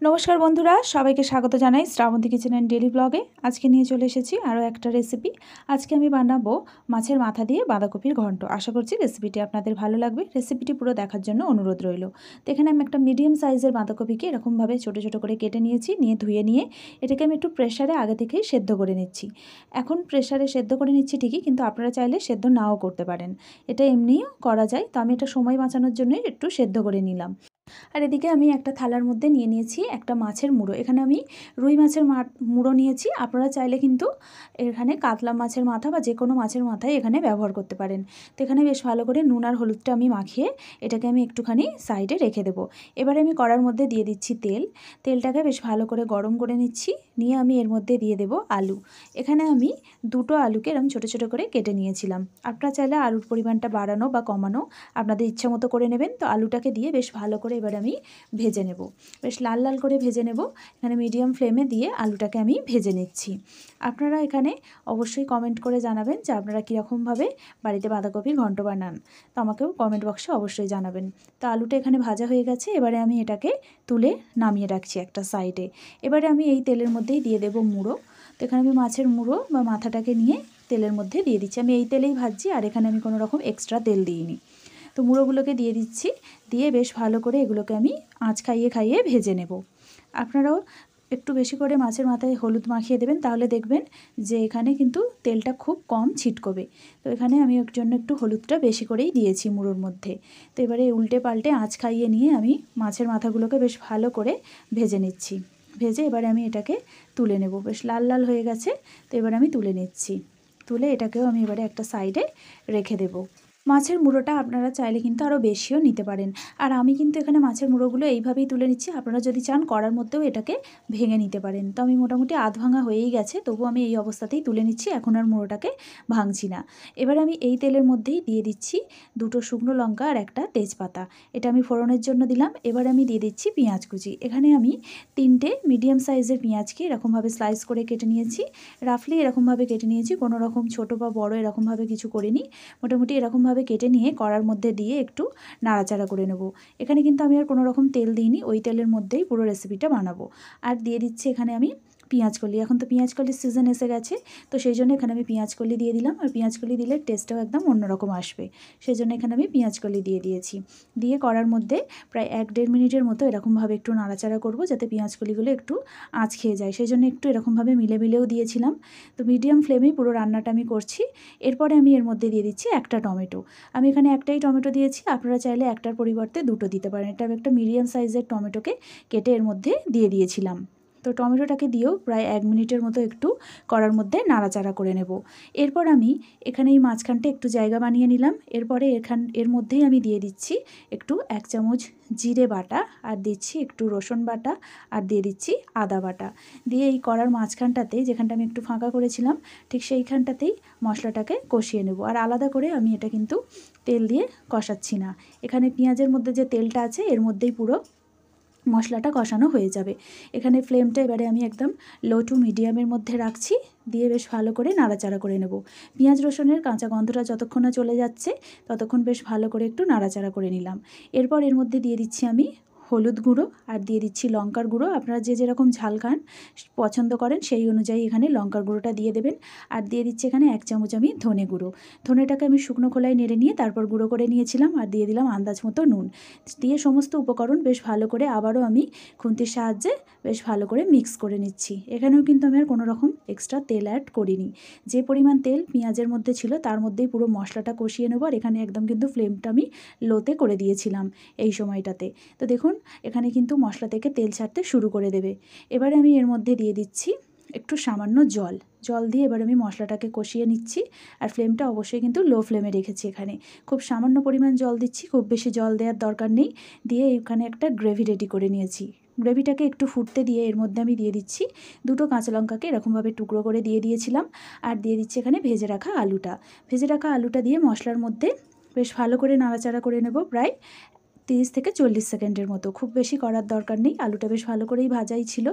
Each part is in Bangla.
নমস্কার বন্ধুরা, সবাইকে স্বাগত জানাই শ্রাবন্তী কিচেন অ্যান্ড ডেলি ব্লগে। আজকে নিয়ে চলে এসেছি আরও একটা রেসিপি। আজকে আমি বানাবো মাছের মাথা দিয়ে বাঁধাকপির ঘন্ট। আশা করছি রেসিপিটি আপনাদের ভালো লাগবে। রেসিপিটি পুরো দেখার জন্য অনুরোধ রইল। তো এখানে আমি একটা মিডিয়াম সাইজের বাঁধাকপিকে এরকমভাবে ছোটো ছোটো করে কেটে নিয়েছি, নিয়ে ধুয়ে নিয়ে এটাকে আমি একটু প্রেশারে আগে থেকেই সেদ্ধ করে নিচ্ছি। এখন প্রেশারে সেদ্ধ করে নিচ্ছি ঠিকই, কিন্তু আপনারা চাইলে সেদ্ধ নাও করতে পারেন, এটা এমনিও করা যায়। তো আমি এটা সময় বাঁচানোর জন্যই একটু সেদ্ধ করে নিলাম। আর এদিকে আমি একটা থালার মধ্যে নিয়ে নিয়েছি একটা মাছের মুড়ো। এখানে আমি রুই মাছের মুড়ো নিয়েছি। আপনারা চাইলে কিন্তু এখানে কাতলা মাছের মাথা বা যে কোনো মাছের মাথায় এখানে ব্যবহার করতে পারেন। তো এখানে বেশ ভালো করে নুন আর হলুদটা আমি মাখিয়ে এটাকে আমি একটুখানি সাইডে রেখে দেবো। এবারে আমি কড়ার মধ্যে দিয়ে দিচ্ছি তেলটাকে বেশ ভালো করে গরম করে নিচ্ছি। নিয়ে আমি এর মধ্যে দিয়ে দেবো আলু। এখানে আমি দুটো আলুকে এরকম ছোটো ছোটো করে কেটে নিয়েছিলাম। আপনারা চাইলে আলুর পরিমাণটা বাড়ানো বা কমানো আপনাদের ইচ্ছা মতো করে নেবেন। তো আলুটাকে দিয়ে বেশ ভালো করে এবার আমি ভেজে নেব, বেশ লাল লাল করে ভেজে নেব। এখানে মিডিয়াম ফ্লেমে দিয়ে আলুটাকে আমি ভেজে নিচ্ছি। আপনারা এখানে অবশ্যই কমেন্ট করে জানাবেন যে আপনারা কীরকমভাবে বাড়িতে বাঁধাকপির ঘন্ট বানান। তো আমাকেও কমেন্ট বক্সে অবশ্যই জানাবেন। তো আলুটা এখানে ভাজা হয়ে গেছে। এবারে আমি এটাকে তুলে নামিয়ে রাখছি একটা সাইডে। এবারে আমি এই তেলের মধ্যেই দিয়ে দেব মুড়ো। তো এখানে আমি মাছের মুড়ো বা মাথাটাকে নিয়ে তেলের মধ্যে দিয়ে দিচ্ছি। আমি এই তেলেই ভাজছি, আর এখানে আমি কোনো রকম এক্সট্রা তেল দিইনি। তো মুড়োগুলোকে দিয়ে দিচ্ছি, দিয়ে বেশ ভালো করে এগুলোকে আমি আঁচ খাইয়ে খাইয়ে ভেজে নেব। আপনারাও একটু বেশি করে মাছের মাথায় হলুদ মাখিয়ে দেবেন, তাহলে দেখবেন যে এখানে কিন্তু তেলটা খুব কম ছিটকবে। তো এখানে আমি ওর জন্য একটু হলুদটা বেশি করেই দিয়েছি মুড়োর মধ্যে। তো এবারে উল্টে পাল্টে আঁচ খাইয়ে নিয়ে আমি মাছের মাথাগুলোকে বেশ ভালো করে ভেজে নিচ্ছি। ভেজে এবারে আমি এটাকে তুলে নেব। বেশ লাল লাল হয়ে গেছে। তো এবার আমি তুলে নিচ্ছি। তুলে এটাকেও আমি এবারে একটা সাইডে রেখে দেব। মাছের মুড়োটা আপনারা চাইলে কিন্তু আরও বেশিও নিতে পারেন। আর আমি কিন্তু এখানে মাছের মুড়োগুলো এইভাবেই তুলে নিচ্ছি। আপনারা যদি চান কড়ার মধ্যেও এটাকে ভেঙে নিতে পারেন। তো আমি মোটামুটি আধ ভাঙা হয়েই গেছে, তবু আমি এই অবস্থাতেই তুলে নিচ্ছি, এখন আর মুড়োটাকে ভাঙছি না। এবার আমি এই তেলের মধ্যেই দিয়ে দিচ্ছি দুটো শুকনো লঙ্কা আর একটা তেজপাতা। এটা আমি ফোড়নের জন্য দিলাম। এবার আমি দিয়ে দিচ্ছি পেঁয়াজ কুচি। এখানে আমি 3টে মিডিয়াম সাইজের পেঁয়াজকে এরকমভাবে স্লাইস করে কেটে নিয়েছি। রাফলি এরকমভাবে কেটে নিয়েছি, কোনো রকম ছোটো বা বড়ো এরকমভাবে কিছু করিনি। মোটামুটি এরকমভাবে কেটে নিয়ে কড়ার মধ্যে দিয়ে একটু নাড়াচাড়া করে নেব। এখানে কিন্তু আমি আর কোনো রকম তেল দিইনি, ওই তেলের মধ্যেই পুরো রেসিপিটা বানাবো। আর দিয়ে দিচ্ছি এখানে আমি পেঁয়াজকলি। এখন তো পেঁয়াজকলির সিজন এসে গেছে, তো সেই জন্য এখানে আমি পেঁয়াজকলি দিয়ে দিলাম। আর পেঁয়াজকলি দিলে টেস্টটাও একদম অন্যরকম আসবে, সেই জন্য এখানে আমি পেঁয়াজকলি দিয়ে দিয়েছি। দিয়ে কড়ার মধ্যে প্রায় 1-1.5 মিনিটের মতো এরকমভাবে একটু নাড়াচাড়া করব, যাতে পেঁয়াজকলিগুলো একটু আঁচ খেয়ে যায়। সেই জন্য একটু এরকমভাবে মিলেও দিয়েছিলাম। তো মিডিয়াম ফ্লেমেই পুরো রান্নাটা আমি করছি। এরপরে আমি এর মধ্যে দিয়ে দিচ্ছি একটা টমেটো। আমি এখানে একটাই টমেটো দিয়েছি, আপনারা চাইলে একটার পরিবর্তে দুটো দিতে পারেন। এটা আমি একটা মিডিয়াম সাইজের টমেটোকে কেটে এর মধ্যে দিয়ে দিয়েছিলাম। তো টমেটোটাকে দিয়েও প্রায় 1 মিনিটের মতো একটু কড়ার মধ্যে নাড়াচাড়া করে নেব। এরপর আমি এখানে এই মাঝখানটা একটু জায়গা বানিয়ে নিলাম। এরপরে এর মধ্যেই আমি দিয়ে দিচ্ছি একটু 1 চামচ জিরে বাটা, আর দিচ্ছি একটু রসুন বাটা, আর দিয়ে দিচ্ছি আদা বাটা। দিয়ে এই কড়ার মাঝখানটাতে, যেখানটা আমি একটু ফাঁকা করেছিলাম, ঠিক সেইখানটাতেই মশলাটাকে কষিয়ে নেব। আর আলাদা করে আমি এটা কিন্তু তেল দিয়ে কষাচ্ছি না। এখানে পেঁয়াজের মধ্যে যে তেলটা আছে এর মধ্যেই পুরো মশলাটা কষানো হয়ে যাবে। এখানে ফ্লেমটা এবারে আমি একদম লো টু মিডিয়ামের মধ্যে রাখছি। দিয়ে বেশ ভালো করে নাড়াচাড়া করে নেব। পেঁয়াজ রসুনের কাঁচা গন্ধটা যতক্ষণ না চলে যাচ্ছে ততক্ষণ বেশ ভালো করে একটু নাড়াচাড়া করে নিলাম। এরপর এর মধ্যে দিয়ে দিচ্ছি আমি হলুদ গুঁড়ো, আর দিয়ে দিচ্ছি লঙ্কার গুঁড়ো। আপনারা যে যেরকম ঝাল খান পছন্দ করেন সেই অনুযায়ী এখানে লঙ্কার গুঁড়োটা দিয়ে দেবেন। আর দিয়ে দিচ্ছি এখানে 1 চামচ আমি ধনে গুঁড়ো। ধনেটাকে আমি শুকনো খোলায় নেড়ে নিয়ে তারপর গুঁড়ো করে নিয়েছিলাম। আর দিয়ে দিলাম আন্দাজ মতো নুন। দিয়ে সমস্ত উপকরণ বেশ ভালো করে আবারও আমি খুন্তির সাহায্যে বেশ ভালো করে মিক্স করে নিচ্ছি। এখানেও কিন্তু আমি আর কোনো রকম এক্সট্রা তেল অ্যাড করিনি। যে পরিমাণ তেল পেঁয়াজের মধ্যে ছিল তার মধ্যেই পুরো মশলাটা কষিয়ে নেব। আর এখানে একদম কিন্তু ফ্লেমটা আমি লোতে করে দিয়েছিলাম এই সময়টাতে। তো দেখুন এখানে কিন্তু মশলা থেকে তেল ছাড়তে শুরু করে দেবে। এবারে আমি এর মধ্যে দিয়ে দিচ্ছি একটু সামান্য জল দিয়ে এবার আমি মশলাটাকে কষিয়ে নিচ্ছি। আর ফ্লেমটা অবশ্যই কিন্তু লো ফ্লেমে রেখেছি। এখানে খুব সামান্য পরিমাণ জল দিচ্ছি, খুব বেশি জল দেওয়ার দরকার নেই। দিয়ে এখানে একটা গ্রেভি রেডি করে নিয়েছি। গ্রেভিটাকে একটু ফুটতে দিয়ে এর মধ্যে আমি দিয়ে দিচ্ছি দুটো কাঁচা লঙ্কাকে এরকমভাবে টুকরো করে দিয়ে দিয়েছিলাম। আর দিয়ে দিচ্ছি এখানে ভেজে রাখা আলুটা দিয়ে মশলার মধ্যে বেশ ভালো করে নাড়াচাড়া করে নেব প্রায় 30 থেকে 40 সেকেন্ডের মতো, খুব বেশি করার দরকার নেই। আলুটা বেশ ভালো করেই ভাজাই ছিল।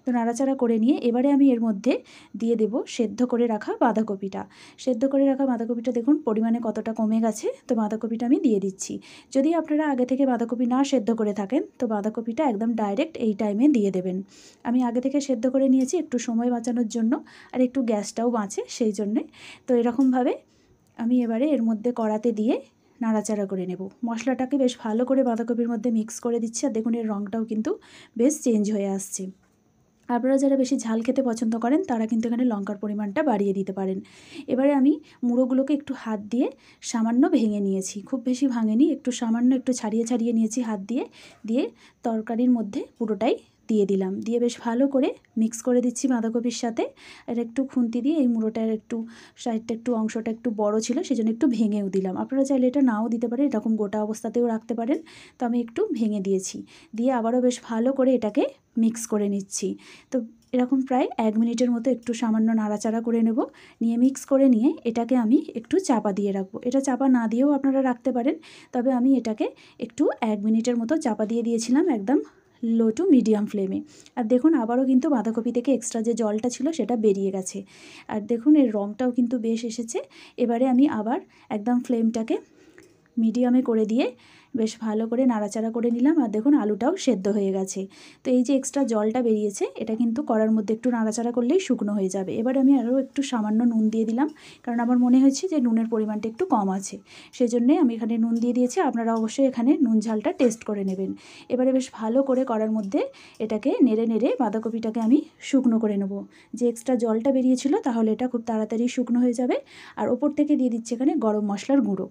তো নাড়াচাড়া করে নিয়ে এবারে আমি এর মধ্যে দিয়ে দেব সেদ্ধ করে রাখা বাঁধাকপিটা। সেদ্ধ করে রাখা বাঁধাকপিটা দেখুন পরিমাণে কতটা কমে গেছে। তো বাঁধাকপিটা আমি দিয়ে দিচ্ছি। যদি আপনারা আগে থেকে বাঁধাকপি না সেদ্ধ করে থাকেন তো বাঁধাকপিটা একদম ডাইরেক্ট এই টাইমে দিয়ে দেবেন। আমি আগে থেকে সেদ্ধ করে নিয়েছি একটু সময় বাঁচানোর জন্য, আর একটু গ্যাসটাও বাঁচে সেই জন্যে। তো এরকমভাবে আমি এবারে এর মধ্যে কড়াতে দিয়ে নাড়াচাড়া করে নেব। মশলাটাকে বেশ ভালো করে বাঁধাকপির মধ্যে মিক্স করে দিচ্ছি, আর দেখুন এর রঙটাও কিন্তু বেশ চেঞ্জ হয়ে আসছে। আপনারা যারা বেশি ঝাল খেতে পছন্দ করেন তারা কিন্তু এখানে লঙ্কার পরিমাণটা বাড়িয়ে দিতে পারেন। এবারে আমি মুড়োগুলোকে একটু হাত দিয়ে সামান্য ভেঙে নিয়েছি, খুব বেশি ভাঙেনি, একটু সামান্য একটু ছাড়িয়ে ছাড়িয়ে নিয়েছি হাত দিয়ে। দিয়ে তরকারির মধ্যে পুরোটাই দিয়ে দিলাম, দিয়ে বেশ ভালো করে মিক্স করে দিচ্ছি বাঁধাকপির সাথে। আর একটু খুন্তি দিয়ে এই মুড়োটার একটু সাইডটা একটু অংশটা একটু বড় ছিল সেজন্য একটু ভেঙেও দিলাম। আপনারা চাইলে এটা নাও দিতে পারেন, এরকম গোটা অবস্থাতেও রাখতে পারেন। তো আমি একটু ভেঙে দিয়েছি, দিয়ে আবারও বেশ ভালো করে এটাকে মিক্স করে নিচ্ছি। তো এরকম প্রায় 1 মিনিটের মতো একটু সামান্য নাড়াচাড়া করে নেব। নিয়ে মিক্স করে নিয়ে এটাকে আমি একটু চাপা দিয়ে রাখবো। এটা চাপা না দিয়েও আপনারা রাখতে পারেন, তবে আমি এটাকে একটু 1 মিনিটের মতো চাপা দিয়ে দিয়েছিলাম একদম লো টু মিডিয়াম ফ্লেমে। আর দেখুন আবারও কিন্তু বাঁধাকপি থেকে এক্সট্রা যে জলটা ছিল সেটা বেরিয়ে গেছে। আর দেখুন এর রঙটাও কিন্তু বেশ এসেছে। এবারে আমি আবার একদম ফ্লেমটাকে মিডিয়ামে করে দিয়ে বেশ ভালো করে নাড়াচাড়া করে নিলাম। আর দেখুন আলুটাও সেদ্ধ হয়ে গেছে। তো এই যে এক্সট্রা জলটা বেরিয়েছে এটা কিন্তু কড়ার মধ্যে একটু নাড়াচাড়া করলেই শুকনো হয়ে যাবে। এবার আমি আরও একটু সামান্য নুন দিয়ে দিলাম, কারণ আমার মনে হয়েছে যে নুনের পরিমাণটা একটু কম আছে, সেজন্যে আমি এখানে নুন দিয়ে দিয়েছি। আপনারা অবশ্যই এখানে নুন ঝালটা টেস্ট করে নেবেন। এবারে বেশ ভালো করে কড়ার মধ্যে এটাকে নেড়ে নেড়ে বাঁধাকপিটাকে আমি শুকনো করে নেব। যে এক্সট্রা জলটা বেরিয়েছিল তাহলে এটা খুব তাড়াতাড়ি শুকনো হয়ে যাবে। আর ওপর থেকে দিয়ে দিচ্ছি এখানে গরম মশলার গুঁড়ো,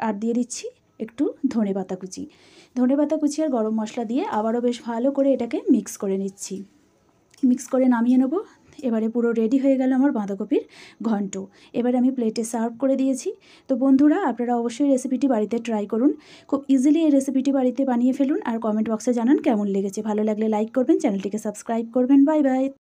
আর দিয়ে দিচ্ছি একটু ধনেপাতা কুচি। ধনেপাতা কুচি আর গরম মশলা দিয়ে আবারও বেশ ভালো করে এটাকে মিক্স করে নিচ্ছি। মিক্স করে নামিয়ে নেব। এবারে পুরো রেডি হয়ে গেল আমার বাঁধাকপির ঘন্ট। এবারে আমি প্লেটে সার্ভ করে দিয়েছি। তো বন্ধুরা আপনারা অবশ্যই রেসিপিটি বাড়িতে ট্রাই করুন। খুব ইজিলি এই রেসিপিটি বাড়িতে বানিয়ে ফেলুন, আর কমেন্ট বক্সে জানান কেমন লেগেছে। ভালো লাগলে লাইক করবেন, চ্যানেলটিকে সাবস্ক্রাইব করবেন। Bye bye.